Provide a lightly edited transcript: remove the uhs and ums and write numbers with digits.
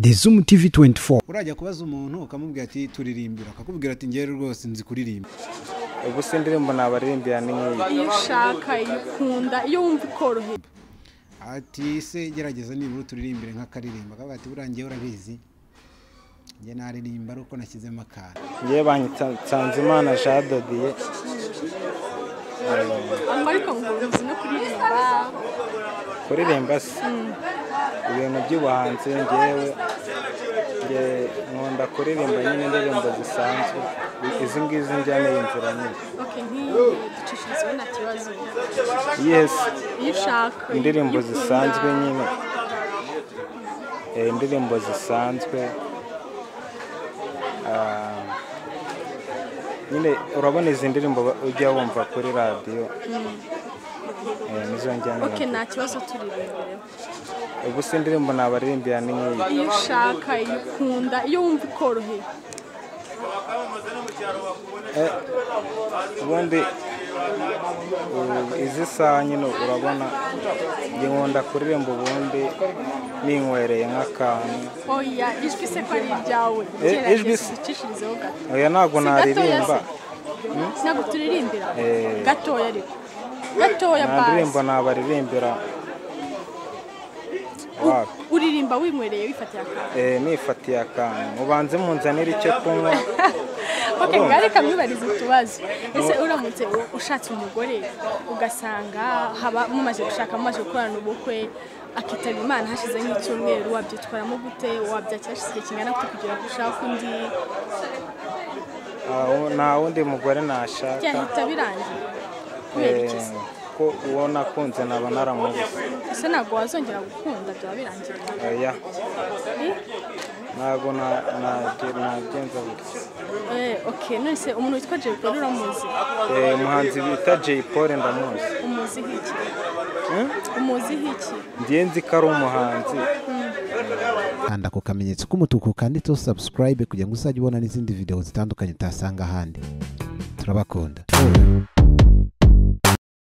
The Zoom TV 24 urajya kubaza umuntu ukamubwira ati turirimbira akakubwira ati ngere rwose nzi kuririmba ubwo se ndirimbo nabaririmbira ni nk'iyi iyo ushaka ikunda iyo wumva ikoroheye ati se gerageza nibura turirimbire nk'akaririmba akavuga ati burangiye urabizi njye naririmba ari uko nashyizemo akantu ngiye banyita Nsanzimana Jean Dodier ariko ngo uzi no kuririmba se ibintu by'ubuhanzi ngewe nkunda kuririmba nyine indirimbo zisanzwe izi ngizi njyana y'inzira nyine ducishirizeho nta kibazo yes iyo ushaka indirimbo zisanzwe nyine indirimbo zisanzwe nyine urabona izi ndirimbo ujya wumva kuri radiyo nizo njyana nta kibazo turirimbireho ubwo se indirimbo nabaririmbira ni nk'iyi iyo ushaka ikunda iyo wumva ikoroheye ubundi izi saha nyine urabona nkunda kuririmba ubundi ninywereye nk'akantu oya ijwi se ko ari iryawe ijwi se ucishirizeho gato oya ntabwo naririmba ntabwo turirimbira gatoya ariko gatoya basi indirimbo nabaririmbira uririmba winywereye wifatiye akantu nifatiye akantu mubanze munzanire icyo kunywa ngari kamwibariza utubazo ese uramutse ushatse umugore ugasanga haba mumaze gushaka mumaze gukorana ubukwe akitaba Imana hashize nk'icyumweru wabyitwaramo gute wabyakira igihe kingana gute kugira ngo ushake undi nta wundi mugore nashaka byahita birangira kubera iki ko uwo nakunze naba naramubuze ese ntabwo wazongera gukunda byaba birangira oya ntabwo nagenza gutya none umuntu witwa Jay Polly uramuzi umuhanzi bita Jay Polly ndamuzi umuzi hiki ndiye nzi ko ari umuhanzi kanda ku kamenyetso k'umutuku kanditseho subscribe kugira ngo uzajye ubona n'izindi video zitandukanye utasanga ahandi turabakunda